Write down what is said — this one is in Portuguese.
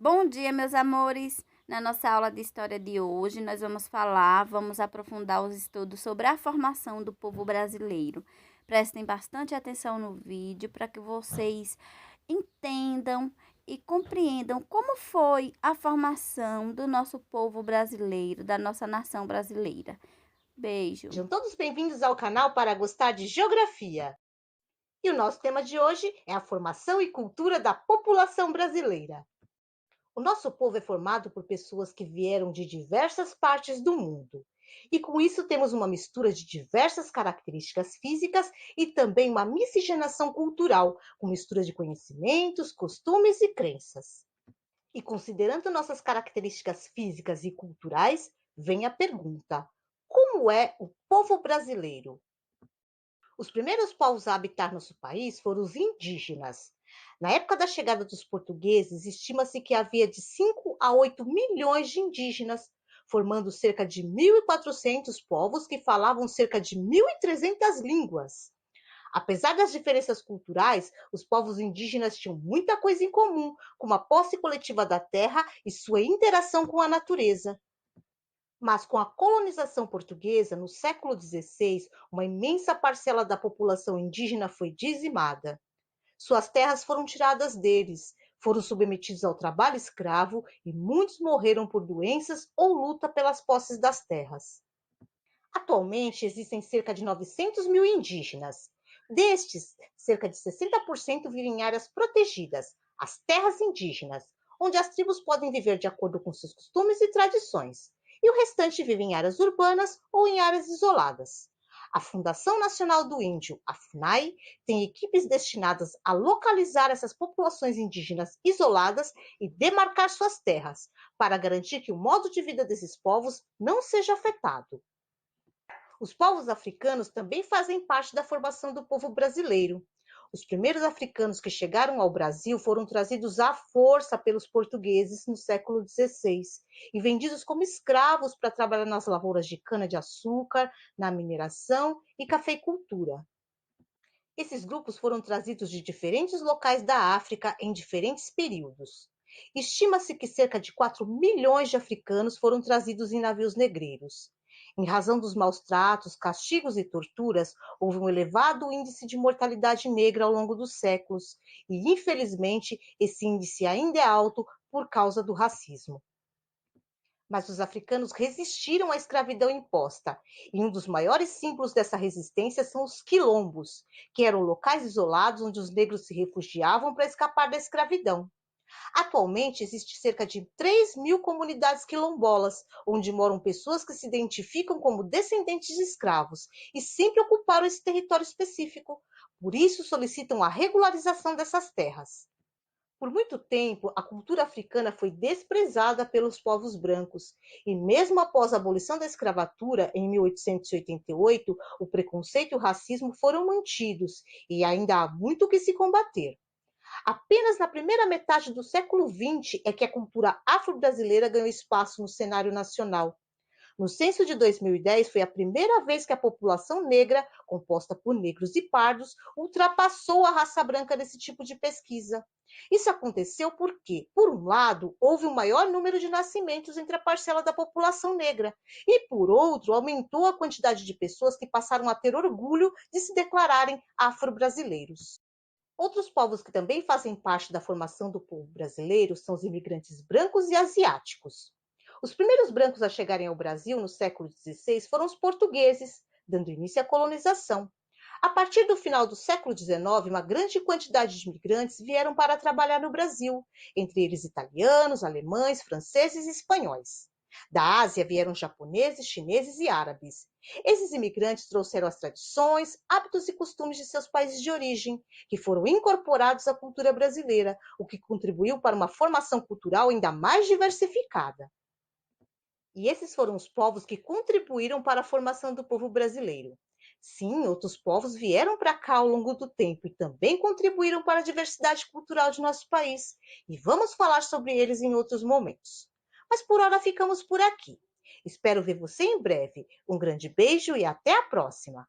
Bom dia, meus amores! Na nossa aula de história de hoje, nós vamos aprofundar os estudos sobre a formação do povo brasileiro. Prestem bastante atenção no vídeo para que vocês entendam e compreendam como foi a formação do nosso povo brasileiro, da nossa nação brasileira. Beijo! Sejam todos bem-vindos ao canal para gostar de geografia. E o nosso tema de hoje é a formação e cultura da população brasileira. O nosso povo é formado por pessoas que vieram de diversas partes do mundo. E com isso temos uma mistura de diversas características físicas e também uma miscigenação cultural, com mistura de conhecimentos, costumes e crenças. E considerando nossas características físicas e culturais, vem a pergunta: como é o povo brasileiro? Os primeiros povos a habitar nosso país foram os indígenas. Na época da chegada dos portugueses, estima-se que havia de 5 a 8 milhões de indígenas, formando cerca de 1.400 povos que falavam cerca de 1.300 línguas. Apesar das diferenças culturais, os povos indígenas tinham muita coisa em comum, como a posse coletiva da terra e sua interação com a natureza. Mas com a colonização portuguesa, no século XVI, uma imensa parcela da população indígena foi dizimada. Suas terras foram tiradas deles, foram submetidos ao trabalho escravo e muitos morreram por doenças ou luta pelas posses das terras. Atualmente, existem cerca de 900 mil indígenas. Destes, cerca de 60% vivem em áreas protegidas, as terras indígenas, onde as tribos podem viver de acordo com seus costumes e tradições, e o restante vive em áreas urbanas ou em áreas isoladas. A Fundação Nacional do Índio, a FUNAI, tem equipes destinadas a localizar essas populações indígenas isoladas e demarcar suas terras, para garantir que o modo de vida desses povos não seja afetado. Os povos africanos também fazem parte da formação do povo brasileiro. Os primeiros africanos que chegaram ao Brasil foram trazidos à força pelos portugueses no século XVI e vendidos como escravos para trabalhar nas lavouras de cana-de-açúcar, na mineração e cafeicultura. Esses grupos foram trazidos de diferentes locais da África em diferentes períodos. Estima-se que cerca de 4 milhões de africanos foram trazidos em navios negreiros. Em razão dos maus tratos, castigos e torturas, houve um elevado índice de mortalidade negra ao longo dos séculos, e infelizmente esse índice ainda é alto por causa do racismo. Mas os africanos resistiram à escravidão imposta, e um dos maiores símbolos dessa resistência são os quilombos, que eram locais isolados onde os negros se refugiavam para escapar da escravidão. Atualmente, existe cerca de 3 mil comunidades quilombolas, onde moram pessoas que se identificam como descendentes de escravos e sempre ocuparam esse território específico. Por isso, solicitam a regularização dessas terras. Por muito tempo, a cultura africana foi desprezada pelos povos brancos, e mesmo após a abolição da escravatura, em 1888, o preconceito e o racismo foram mantidos, e ainda há muito o que se combater. Apenas na primeira metade do século XX é que a cultura afro-brasileira ganhou espaço no cenário nacional. No censo de 2010, foi a primeira vez que a população negra, composta por negros e pardos, ultrapassou a raça branca nesse tipo de pesquisa. Isso aconteceu porque, por um lado, houve um maior número de nascimentos entre a parcela da população negra, e, por outro, aumentou a quantidade de pessoas que passaram a ter orgulho de se declararem afro-brasileiros. Outros povos que também fazem parte da formação do povo brasileiro são os imigrantes brancos e asiáticos. Os primeiros brancos a chegarem ao Brasil no século XVI foram os portugueses, dando início à colonização. A partir do final do século XIX, uma grande quantidade de imigrantes vieram para trabalhar no Brasil, entre eles italianos, alemães, franceses e espanhóis. Da Ásia vieram japoneses, chineses e árabes. Esses imigrantes trouxeram as tradições, hábitos e costumes de seus países de origem, que foram incorporados à cultura brasileira, o que contribuiu para uma formação cultural ainda mais diversificada. E esses foram os povos que contribuíram para a formação do povo brasileiro. Sim, outros povos vieram para cá ao longo do tempo e também contribuíram para a diversidade cultural de nosso país. E vamos falar sobre eles em outros momentos. Mas por hora ficamos por aqui. Espero ver você em breve. Um grande beijo e até a próxima!